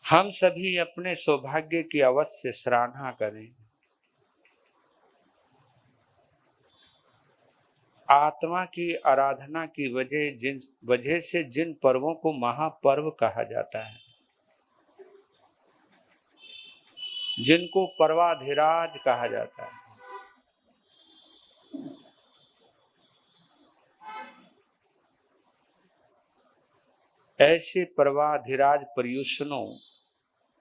हम सभी अपने सौभाग्य की अवश्य सराहना करें। आत्मा की आराधना की वजह से जिन पर्वों को महापर्व कहा जाता है, जिनको पर्वाधिराज कहा जाता है, ऐसे पर्वाधिराज पर्युषणों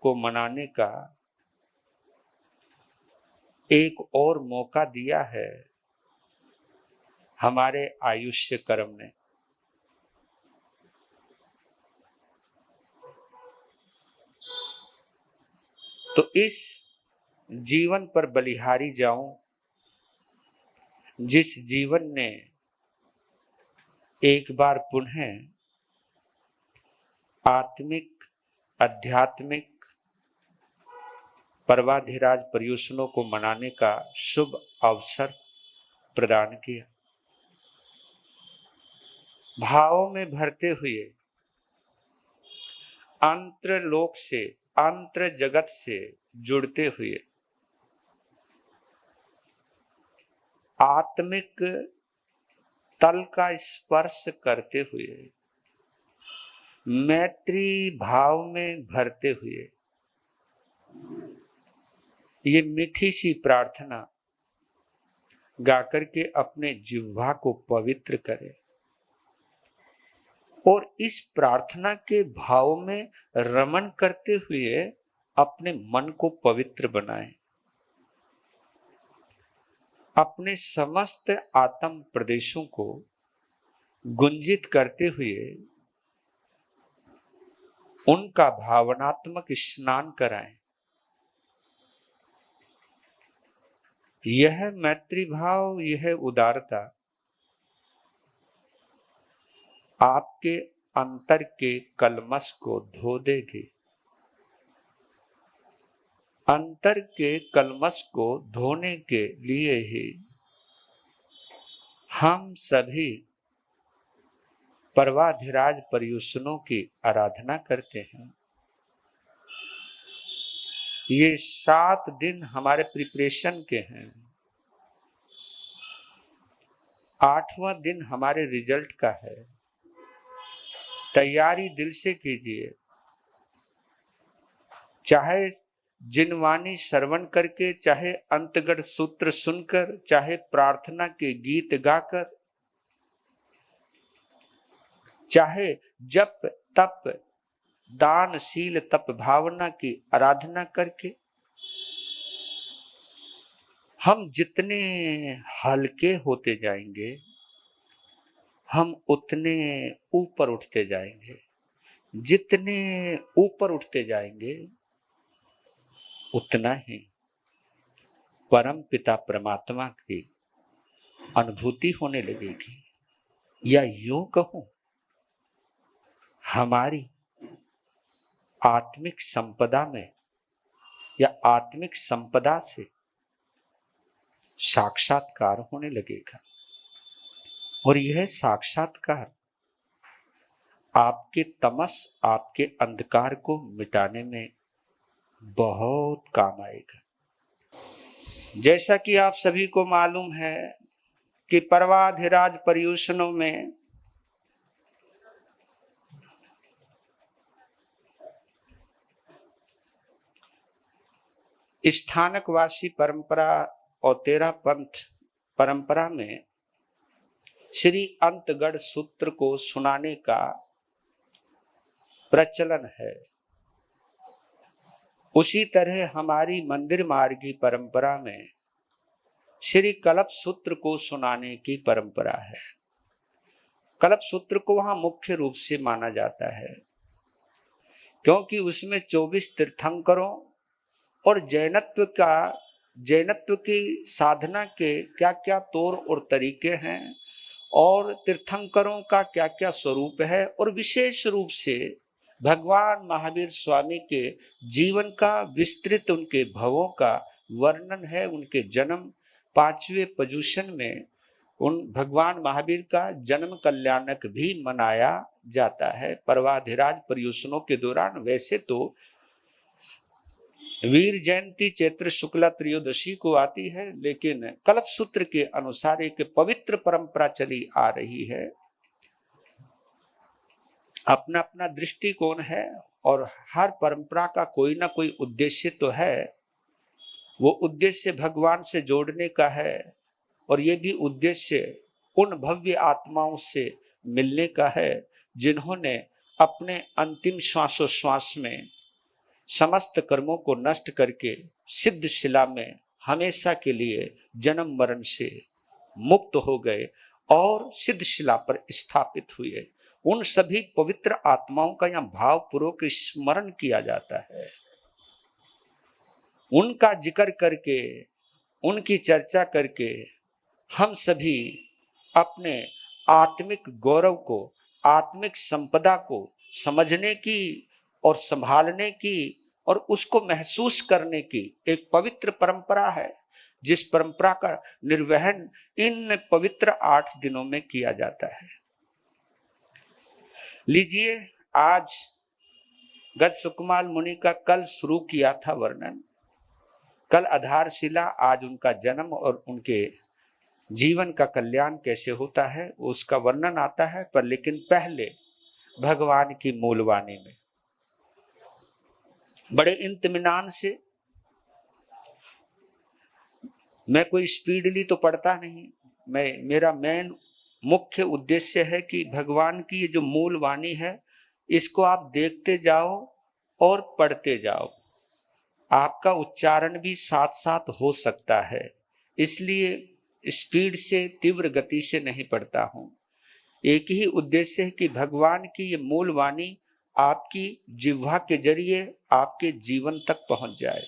को मनाने का एक और मौका दिया है हमारे आयुष्य कर्म ने। तो इस जीवन पर बलिहारी जाऊं, जिस जीवन ने एक बार पुनः आत्मिक आध्यात्मिक पर्वाधिराज पर्युषणों को मनाने का शुभ अवसर प्रदान किया। भावों में भरते हुए अंतर लोक से, अंतर जगत से जुड़ते हुए, आत्मिक तल का स्पर्श करते हुए, मैत्री भाव में भरते हुए ये मीठी सी प्रार्थना गाकर के अपने जिह्वा को पवित्र करें और इस प्रार्थना के भाव में रमण करते हुए अपने मन को पवित्र बनाएं। अपने समस्त आत्म प्रदेशों को गुंजित करते हुए उनका भावनात्मक स्नान कराएं। यह मैत्री भाव, यह उदारता आपके अंतर के कलमश को धो देगी। अंतर के कलमश को धोने के लिए ही हम सभी पर्वाधिराज पर्युषणों की आराधना करते हैं। ये 7 दिन हमारे प्रिपरेशन के हैं। 8वां दिन हमारे रिजल्ट का है। तैयारी दिल से कीजिए, चाहे जिनवाणी श्रवण करके, चाहे अंतगढ़ सूत्र सुनकर, चाहे प्रार्थना के गीत गाकर, चाहे जप तप दान शील तप भावना की आराधना करके। हम जितने हल्के होते जाएंगे, हम उतने ऊपर उठते जाएंगे। जितने ऊपर उठते जाएंगे उतना ही परम पिता परमात्मा की अनुभूति होने लगेगी। या यूं कहूं, हमारी आत्मिक संपदा में या आत्मिक संपदा से साक्षात्कार होने लगेगा। और यह साक्षात्कार आपके तमस, आपके अंधकार को मिटाने में बहुत काम आएगा। जैसा कि आप सभी को मालूम है कि पर्वाधिराज पर्युषणों में स्थानकवासी परंपरा और 13 पंथ परंपरा में श्री अंतगढ़ सूत्र को सुनाने का प्रचलन है। उसी तरह हमारी मंदिर मार्गी परंपरा में श्री कल्प सूत्र को सुनाने की परंपरा है। कल्प सूत्र को वहां मुख्य रूप से माना जाता है क्योंकि उसमें 24 तीर्थंकरों और जैनत्व की साधना के क्या क्या तौर और तरीके हैं और तीर्थंकरों का क्या क्या स्वरूप है, और विशेष रूप से भगवान महावीर स्वामी के जीवन का विस्तृत, उनके भवों का वर्णन है। उनके जन्म 5वें पर्युषण में उन भगवान महावीर का जन्म कल्याणक भी मनाया जाता है पर्वाधिराज पर्युषणों के दौरान। वैसे तो वीर जयंती चैत्र शुक्ला त्रयोदशी को आती है, लेकिन कल्प सूत्र के अनुसार एक पवित्र परंपरा चली आ रही है। अपना अपना दृष्टिकोण है और हर परंपरा का कोई ना कोई उद्देश्य तो है। वो उद्देश्य भगवान से जोड़ने का है और ये भी उद्देश्य उन भव्य आत्माओं से मिलने का है जिन्होंने अपने अंतिम श्वासोश्वास में समस्त कर्मों को नष्ट करके सिद्ध शिला में हमेशा के लिए जन्म मरण से मुक्त हो गए और सिद्ध शिला पर स्थापित हुए। उन सभी पवित्र आत्माओं का यहाँ भावपूर्वक स्मरण किया जाता है। उनका जिक्र करके, उनकी चर्चा करके हम सभी अपने आत्मिक गौरव को, आत्मिक संपदा को समझने की और संभालने की और उसको महसूस करने की एक पवित्र परंपरा है, जिस परंपरा का निर्वहन इन पवित्र 8 दिनों में किया जाता है। लीजिए, आज गज सुकमाल मुनि का कल शुरू किया था वर्णन। कल आधारशिला, आज उनका जन्म और उनके जीवन का कल्याण कैसे होता है उसका वर्णन आता है। पर लेकिन पहले भगवान की मूलवाणी में बड़े इत्मीनान से, मैं कोई स्पीडली तो पढ़ता नहीं, मेरा मेन मुख्य उद्देश्य है कि भगवान की ये जो मूल वाणी है इसको आप देखते जाओ और पढ़ते जाओ। आपका उच्चारण भी साथ साथ हो सकता है, इसलिए स्पीड से, तीव्र गति से नहीं पढ़ता हूं। एक ही उद्देश्य है कि भगवान की ये मूल वाणी आपकी जिह्वा के जरिए आपके जीवन तक पहुंच जाए,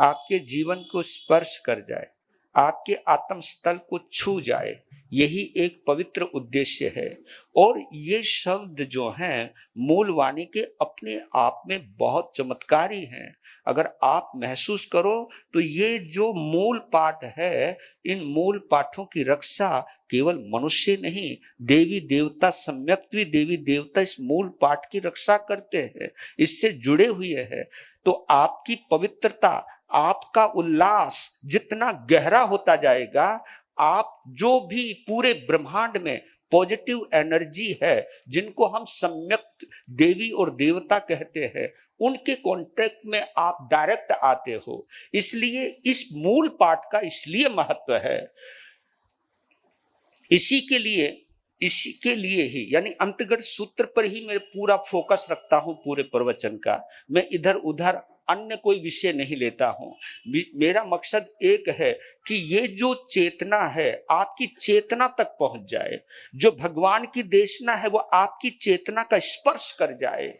आपके जीवन को स्पर्श कर जाए, आपके आत्म स्थल को छू जाए। यही एक पवित्र उद्देश्य है। और ये शब्द जो हैं मूल वाणी के अपने आप में बहुत चमत्कारी हैं। अगर आप महसूस करो तो ये जो मूल पाठ है, इन मूल पाठों की रक्षा केवल मनुष्य नहीं, देवी देवता, सम्यक्त्वी देवी देवता इस मूल पाठ की रक्षा करते हैं, इससे जुड़े हुए हैं। तो आपकी पवित्रता, आपका उल्लास जितना गहरा होता जाएगा, आप जो भी पूरे ब्रह्मांड में पॉजिटिव एनर्जी है, जिनको हम सम्यक देवी और देवता कहते हैं, उनके कांटेक्ट में आप डायरेक्ट आते हो। इसलिए इस मूल पाठ का इसलिए महत्व है। इसी के लिए ही, यानी अंतर्गत सूत्र पर ही मैं पूरा फोकस रखता हूं पूरे प्रवचन का। मैं इधर उधर अन्य कोई विषय नहीं लेता हूं। मेरा मकसद एक है कि ये जो चेतना है आपकी चेतना तक पहुंच जाए, जो भगवान की देशना है वो आपकी चेतना का स्पर्श कर जाए।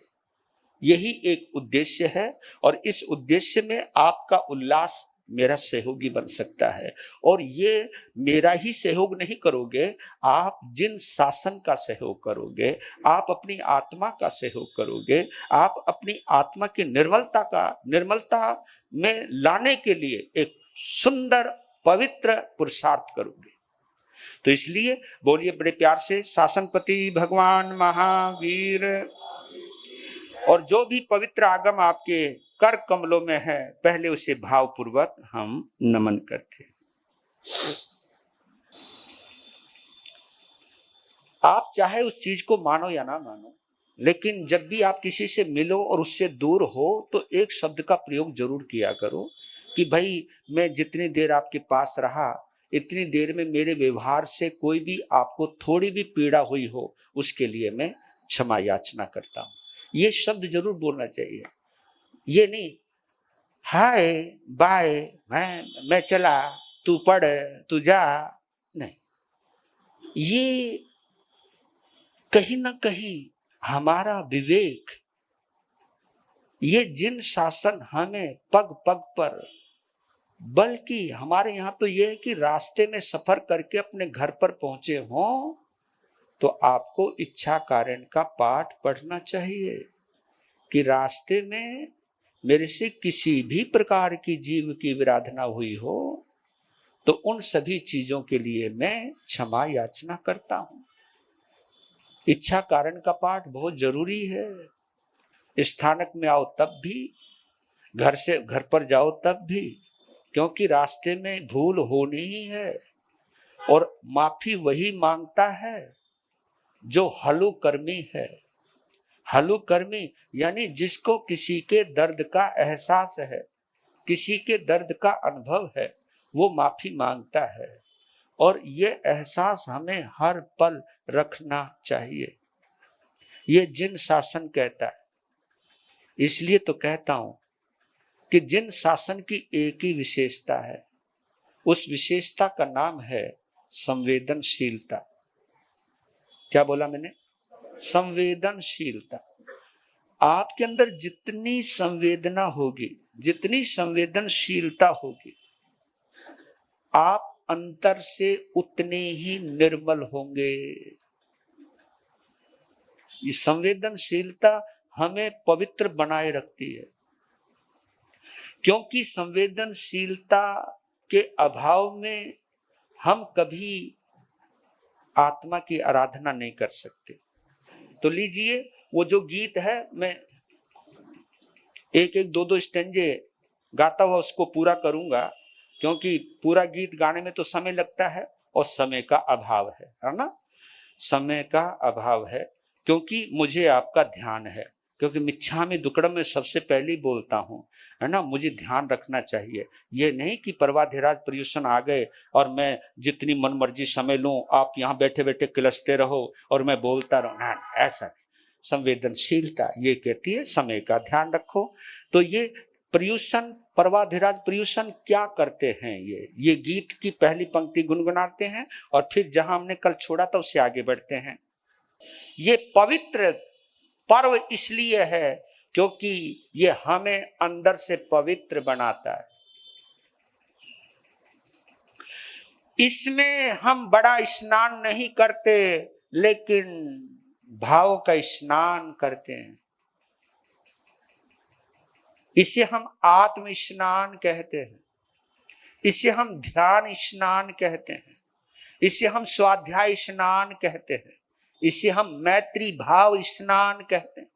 यही एक उद्देश्य है और इस उद्देश्य में आपका उल्लास मेरा सहयोगी बन सकता है। और ये मेरा ही सहयोग नहीं करोगे, आप जिन शासन का सहयोग करोगे, आप अपनी आत्मा का सहयोग करोगे, आप अपनी आत्मा की निर्मलता में लाने के लिए एक सुंदर पवित्र पुरुषार्थ करोगे। तो इसलिए बोलिए बड़े प्यार से, शासनपति भगवान महावीर। और जो भी पवित्र आगम आपके कर कमलों में है, पहले उसे भावपूर्वक हम नमन करते हैं। आप चाहे उस चीज को मानो या ना मानो, लेकिन जब भी आप किसी से मिलो और उससे दूर हो तो एक शब्द का प्रयोग जरूर किया करो कि भाई, मैं जितनी देर आपके पास रहा, इतनी देर में मेरे व्यवहार से कोई भी आपको थोड़ी भी पीड़ा हुई हो, उसके लिए मैं क्षमा याचना करता हूं। ये शब्द जरूर बोलना चाहिए। ये नहीं हाय बाय, मैं चला, तू पढ़, तू जा, नहीं। ये कहीं ना कहीं हमारा विवेक, ये जिन शासन हमें पग पग पर, बल्कि हमारे यहाँ तो ये है कि रास्ते में सफर करके अपने घर पर पहुंचे हों तो आपको इच्छा कारण का पाठ पढ़ना चाहिए कि रास्ते में मेरे से किसी भी प्रकार की जीव की विराधना हुई हो तो उन सभी चीजों के लिए मैं क्षमा याचना करता हूं। इच्छा कारण का पाठ बहुत जरूरी है। स्थानक में आओ तब भी, घर पर जाओ तब भी, क्योंकि रास्ते में भूल होनी ही है। और माफी वही मांगता है जो हलुकर्मी है। हलुकर्मी यानी जिसको किसी के दर्द का एहसास है, किसी के दर्द का अनुभव है, वो माफी मांगता है। और ये एहसास हमें हर पल रखना चाहिए। ये जिन शासन कहता है। इसलिए तो कहता हूं कि जिन शासन की एक ही विशेषता है, उस विशेषता का नाम है संवेदनशीलता। क्या बोला मैंने? संवेदनशीलता। आपके अंदर जितनी संवेदना होगी, जितनी संवेदनशीलता होगी, आप अंतर से उतने ही निर्मल होंगे। ये संवेदनशीलता हमें पवित्र बनाए रखती है, क्योंकि संवेदनशीलता के अभाव में हम कभी आत्मा की आराधना नहीं कर सकते। तो लीजिए वो जो गीत है, मैं एक एक दो स्टेंजे गाता हुआ उसको पूरा करूंगा, क्योंकि पूरा गीत गाने में तो समय लगता है और समय का अभाव है ना? समय का अभाव है, क्योंकि मुझे आपका ध्यान है, क्योंकि मिच्छामि दुक्कडम में सबसे पहले बोलता हूं, है ना? मुझे ध्यान रखना चाहिए। ये नहीं कि परवाधिराज पर्युषण आ गए और मैं जितनी मन मर्जी समय लूं, आप यहाँ बैठे बैठे किलसते रहो और मैं बोलता रहूं ना, ऐसा। संवेदनशीलता ये कहती है समय का ध्यान रखो। तो ये पर्युषण, परवाधिराज पर्युषण क्या करते हैं? ये गीत की पहली पंक्ति गुनगुनाते हैं और फिर जहां हमने कल छोड़ा था उससे आगे बढ़ते हैं। ये पवित्र पर्व इसलिए है क्योंकि ये हमें अंदर से पवित्र बनाता है। इसमें हम बड़ा स्नान नहीं करते, लेकिन भाव का स्नान करते हैं। इसे हम आत्म स्नान कहते हैं, इसे हम ध्यान स्नान कहते हैं, इसे हम स्वाध्याय स्नान कहते हैं, इसे हम मैत्री भाव स्नान कहते हैं।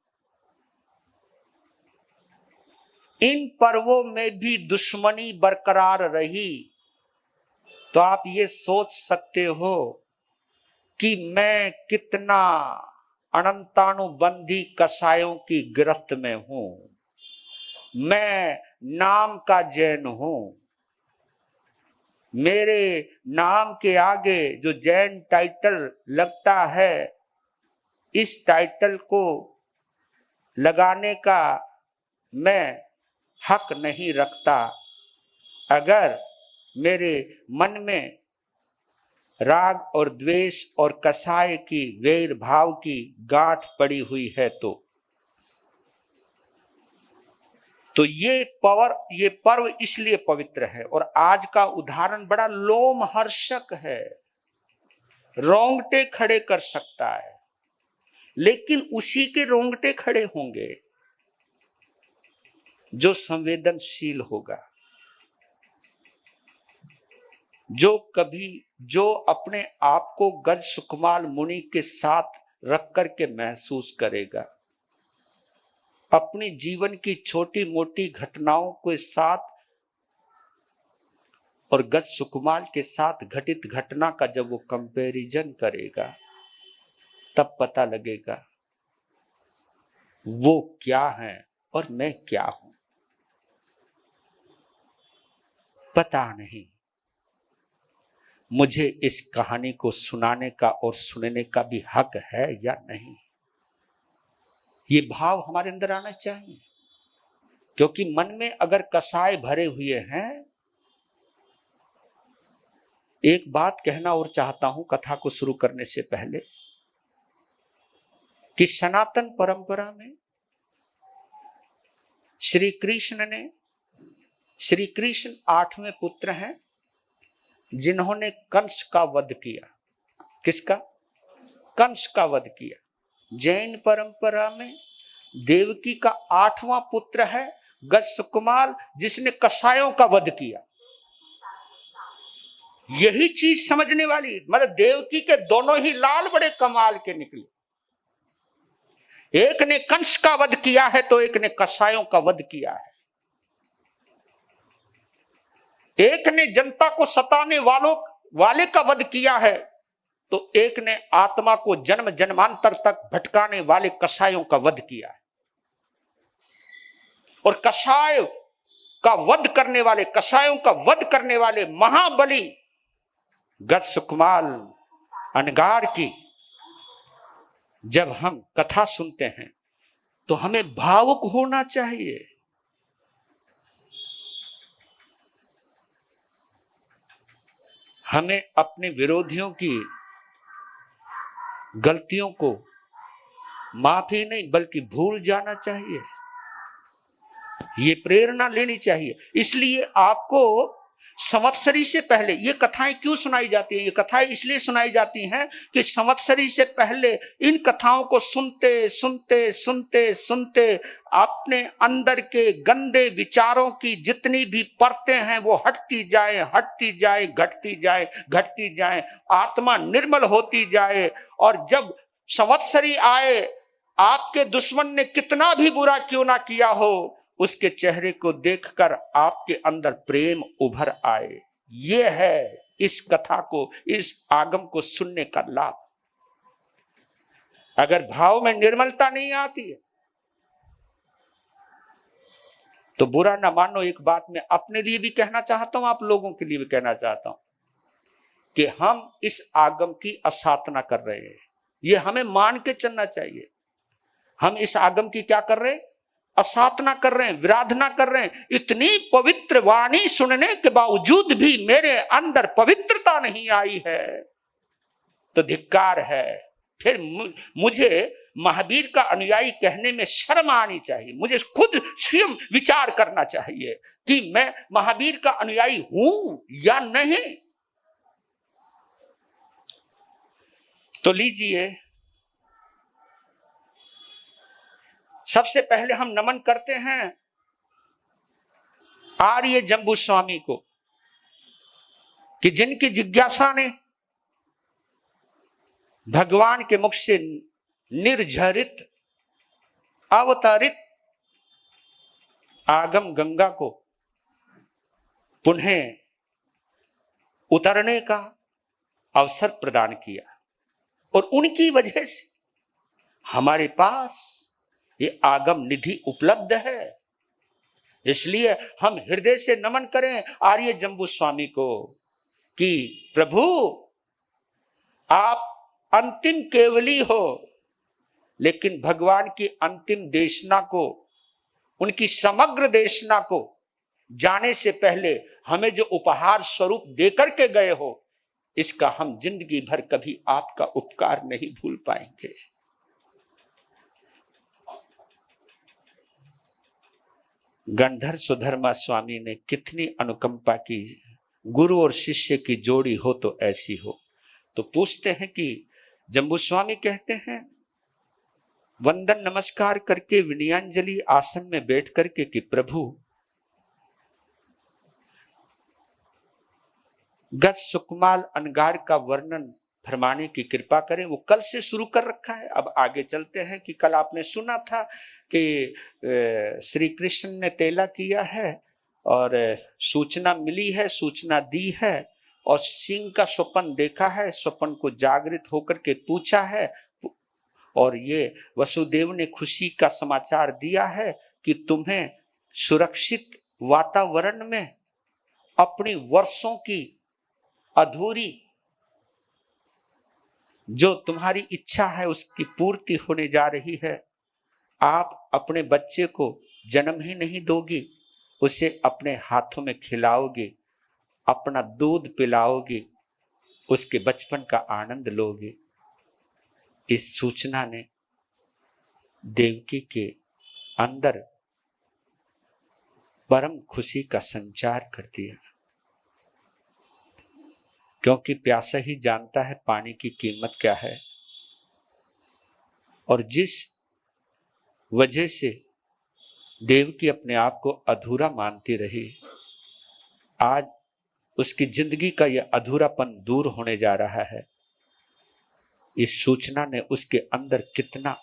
इन पर्वों में भी दुश्मनी बरकरार रही तो आप ये सोच सकते हो कि मैं कितना अनंतानुबंधी कसायों की गिरफ्त में हूं। मैं नाम का जैन हूं। मेरे नाम के आगे जो जैन टाइटल लगता है, इस टाइटल को लगाने का मैं हक नहीं रखता। अगर मेरे मन में राग और द्वेष और कसाय की, वैर भाव की गांठ पड़ी हुई है तो ये पर्व इसलिए पवित्र है। और आज का उदाहरण बड़ा लोमहर्षक है, रोंगटे खड़े कर सकता है, लेकिन उसी के रोंगटे खड़े होंगे जो संवेदनशील होगा, जो अपने आप को गज सुकमाल मुनि के साथ रख करके महसूस करेगा, अपनी जीवन की छोटी मोटी घटनाओं के साथ और गज सुकुमाल के साथ घटित घटना का जब वो कंपैरिजन करेगा, तब पता लगेगा वो क्या है और मैं क्या हूं। पता नहीं मुझे इस कहानी को सुनाने का और सुनने का भी हक है या नहीं। ये भाव हमारे अंदर आना चाहिए, क्योंकि मन में अगर कसाय भरे हुए हैं। एक बात कहना और चाहता हूं कथा को शुरू करने से पहले, कि सनातन परंपरा में श्री कृष्ण 8वें पुत्र हैं जिन्होंने कंस का वध किया। किसका? कंस का वध किया। जैन परंपरा में देवकी का 8वां पुत्र है गजसुकुमाल, जिसने कसायों का वध किया। यही चीज समझने वाली, मतलब देवकी के दोनों ही लाल बड़े कमाल के निकले। एक ने कंस का वध किया है तो एक ने कसायों का वध किया है। एक ने जनता को सताने वाले का वध किया है, तो एक ने आत्मा को जन्म जन्मांतर तक भटकाने वाले कसायों का वध किया है। और कसायों का वध करने वाले महाबली गज सुकमाल अनगार की जब हम कथा सुनते हैं तो हमें भावुक होना चाहिए। हमें अपने विरोधियों की गलतियों को माफी नहीं बल्कि भूल जाना चाहिए, ये प्रेरणा लेनी चाहिए। इसलिए आपको संवत्सरी से पहले ये कथाएं क्यों सुनाई जाती हैं? ये कथाएं इसलिए सुनाई जाती हैं कि संवत्सरी से पहले इन कथाओं को सुनते सुनते सुनते सुनते अपने अंदर के गंदे विचारों की जितनी भी परतें हैं वो हटती जाए, घटती जाए, आत्मा निर्मल होती जाए। और जब संवत्सरी आए, आपके दुश्मन ने कितना भी बुरा क्यों ना किया हो, उसके चेहरे को देखकर आपके अंदर प्रेम उभर आए। ये है इस कथा को, इस आगम को सुनने का लाभ। अगर भाव में निर्मलता नहीं आती है तो बुरा ना मानो। एक बात मैं अपने लिए भी कहना चाहता हूं, आप लोगों के लिए भी कहना चाहता हूं कि हम इस आगम की असाधना कर रहे हैं, ये हमें मान के चलना चाहिए। हम इस आगम की क्या कर रहे हैं? असाधना कर रहे हैं, विराधना कर रहे हैं। इतनी पवित्र वाणी सुनने के बावजूद भी मेरे अंदर पवित्रता नहीं आई है तो धिक्कार है। फिर मुझे महावीर का अनुयायी कहने में शर्म आनी चाहिए। मुझे खुद स्वयं विचार करना चाहिए कि मैं महावीर का अनुयायी हूं या नहीं। तो लीजिए, सबसे पहले हम नमन करते हैं आर्य जंबू स्वामी को कि जिनकी जिज्ञासा ने भगवान के मुख से निर्झरित अवतारित आगम गंगा को पुनः उतरने का अवसर प्रदान किया। और उनकी वजह से हमारे पास ये आगम निधि उपलब्ध है। इसलिए हम हृदय से नमन करें आर्य जंबू स्वामी को कि प्रभु आप अंतिम केवली हो, लेकिन भगवान की अंतिम देशना को, उनकी समग्र देशना को जाने से पहले हमें जो उपहार स्वरूप देकर के गए हो, इसका हम जिंदगी भर कभी आपका उपकार नहीं भूल पाएंगे। गंधर सुधर्मा स्वामी ने कितनी अनुकंपा की। गुरु और शिष्य की जोड़ी हो तो ऐसी हो। तो पूछते हैं कि जंबू स्वामी कहते हैं वंदन नमस्कार करके विनयांजलि आसन में बैठ करके कि प्रभु गज सुकमाल अनगार का वर्णन फरमाने की कृपा करें। वो कल से शुरू कर रखा है। अब आगे चलते हैं कि कल आपने सुना था कि श्री कृष्ण ने तेला किया है और सूचना मिली है, सूचना दी है और सिंह का स्वप्न देखा है, स्वप्न को जागृत होकर के पूछा है और ये वसुदेव ने खुशी का समाचार दिया है कि तुम्हें सुरक्षित वातावरण में अपनी वर्षों की अधूरी जो तुम्हारी इच्छा है उसकी पूर्ति होने जा रही है। आप अपने बच्चे को जन्म ही नहीं दोगी, उसे अपने हाथों में खिलाओगे, अपना दूध पिलाओगे, उसके बचपन का आनंद लोगे। इस सूचना ने देवकी के अंदर परम खुशी का संचार कर दिया, क्योंकि प्यासा ही जानता है पानी की कीमत क्या है। और जिस वजह से देवकी अपने आप को अधूरा मानती रही, आज उसकी जिंदगी का यह अधूरापन दूर होने जा रहा है। इस सूचना ने उसके अंदर कितना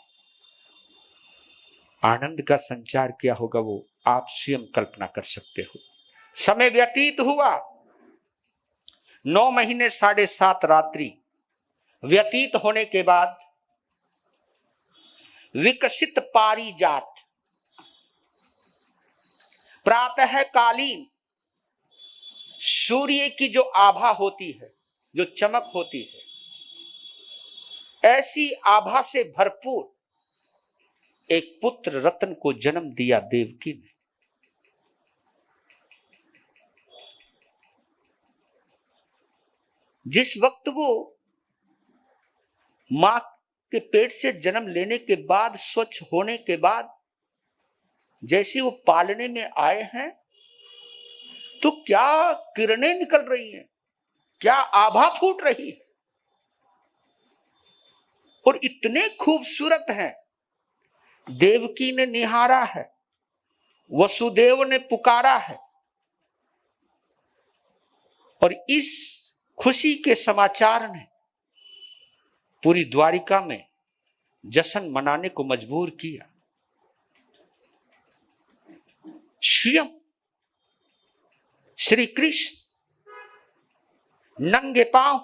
आनंद का संचार किया होगा वो आप स्वयं कल्पना कर सकते हो। समय व्यतीत हुआ, 9 महीने 7.5 रात्रि व्यतीत होने के बाद विकसित पारिजात प्रातः कालीन सूर्य की जो आभा होती है, जो चमक होती है, ऐसी आभा से भरपूर एक पुत्र रत्न को जन्म दिया देवकी ने। जिस वक्त वो मां के पेट से जन्म लेने के बाद, स्वच्छ होने के बाद जैसे वो पालने में आए हैं, तो क्या किरणें निकल रही हैं, क्या आभा फूट रही है, और इतने खूबसूरत हैं। देवकी ने निहारा है, वसुदेव ने पुकारा है, और इस खुशी के समाचार ने पूरी द्वारिका में जश्न मनाने को मजबूर किया। स्वयं श्री कृष्ण नंगे पांव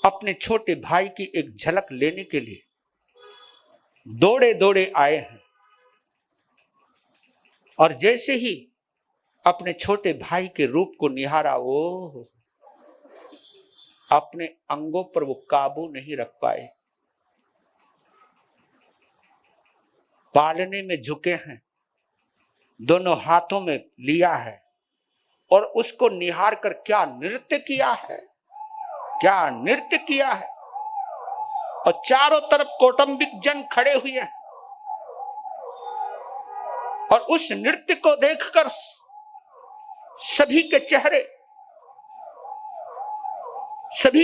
अपने छोटे भाई की एक झलक लेने के लिए दौड़े दौड़े आए हैं, और जैसे ही अपने छोटे भाई के रूप को निहारा, वो अपने अंगों पर वो काबू नहीं रख पाए, पालने में झुके हैं, दोनों हाथों में लिया है, और उसको निहार कर क्या नृत्य किया है, क्या नृत्य किया है। और चारों तरफ कौटुंबिक जन खड़े हुए हैं, और उस नृत्य को देखकर सभी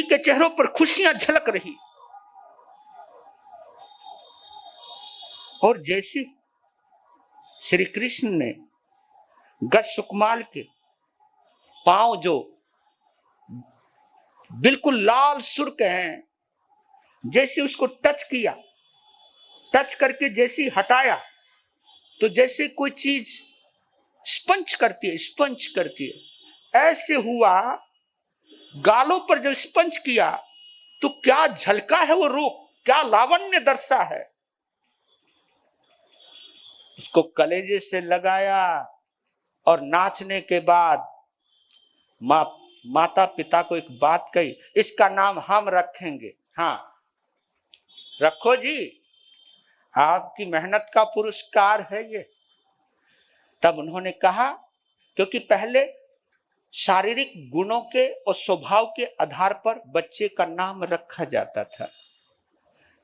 के चेहरों पर खुशियां झलक रही। और जैसे श्री कृष्ण ने गज सुकमाल के पांव जो बिल्कुल लाल सुर्ख हैं, जैसे उसको टच किया, टच करके जैसे हटाया, तो जैसे कोई चीज स्पंज करती है, ऐसे हुआ। गालों पर जब स्पंज किया तो क्या झलका है वो रूप, क्या लावण्य दर्शा है। उसको कलेजे से लगाया, और नाचने के बाद माता पिता को एक बात कही, इसका नाम हम रखेंगे। हाँ, रखो जी, आपकी मेहनत का पुरस्कार है ये। तब उन्होंने कहा, क्योंकि पहले शारीरिक गुणों के और स्वभाव के आधार पर बच्चे का नाम रखा जाता था,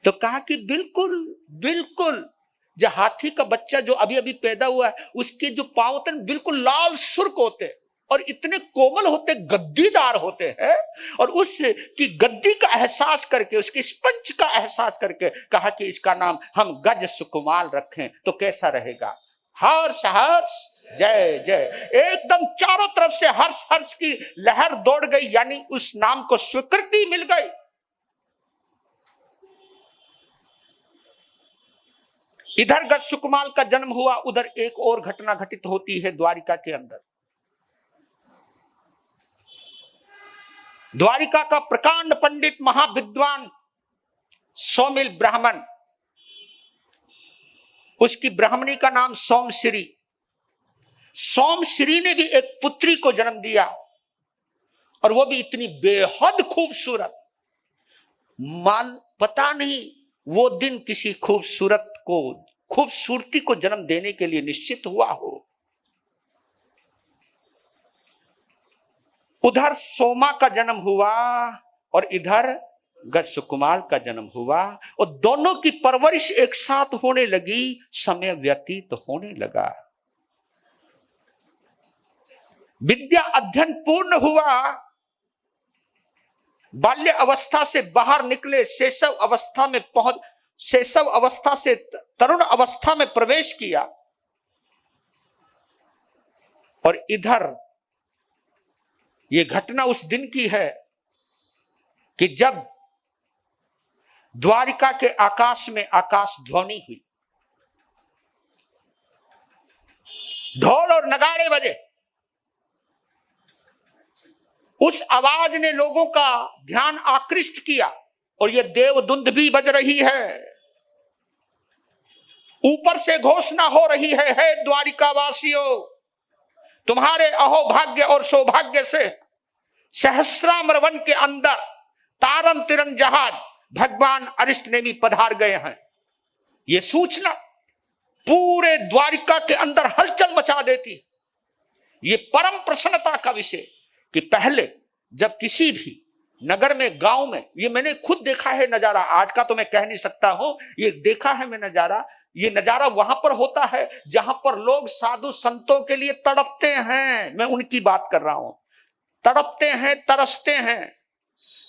तो कहा कि बिल्कुल बिल्कुल, जो हाथी का बच्चा जो अभी अभी पैदा हुआ है, उसके जो पांव होते हैं बिल्कुल लाल सुर्ख होते और इतने कोमल होते, गद्दीदार होते हैं। और उसकी गद्दी का एहसास करके, उसकी स्पंज का एहसास करके कहा कि इसका नाम हम गज सुकुमाल रखें तो कैसा रहेगा। हर्ष हर्ष जय जय, एकदम चारों तरफ से हर्ष हर्ष की लहर दौड़ गई, यानी उस नाम को स्वीकृति मिल गई। इधर गज सुकुमाल का जन्म हुआ, उधर एक और घटना घटित होती है द्वारिका के अंदर। द्वारिका का प्रकांड पंडित महाविद्वान सौमिल ब्राह्मण, उसकी ब्राह्मणी का नाम सोमश्री। सोमश्री ने भी एक पुत्री को जन्म दिया, और वो भी इतनी बेहद खूबसूरत। पता नहीं वो दिन किसी खूबसूरती को जन्म देने के लिए निश्चित हुआ हो। उधर सोमा का जन्म हुआ और इधर गज सुकुमाल का जन्म हुआ, और दोनों की परवरिश एक साथ होने लगी, समय व्यतीत होने लगा। विद्या अध्ययन पूर्ण हुआ, बाल्य अवस्था से बाहर निकले, शैशव अवस्था से तरुण अवस्था में प्रवेश किया। और इधर ये घटना उस दिन की है कि जब द्वारिका के आकाश में आकाश ध्वनि हुई, ढोल और नगाड़े बजे, उस आवाज ने लोगों का ध्यान आकृष्ट किया और ये देवदुंद भी बज रही है। ऊपर से घोषणा हो रही है, हे द्वारिका वासियों, तुम्हारे अहोभाग्य और सौभाग्य से सहस्राम वन के अंदर तारन तिरन जहाज भगवान अरिष्ट ने भी पधार गए हैं। ये सूचना पूरे द्वारिका के अंदर हलचल मचा देती। ये परम प्रसन्नता का विषय कि पहले जब किसी भी नगर में, गांव में, ये मैंने खुद देखा है नजारा, आज का तो मैं कह नहीं सकता हूं, ये देखा है मैं नजारा। ये नजारा वहां पर होता है जहां पर लोग साधु संतों के लिए तड़पते हैं। मैं उनकी बात कर रहा हूं, तड़पते हैं, तरसते हैं,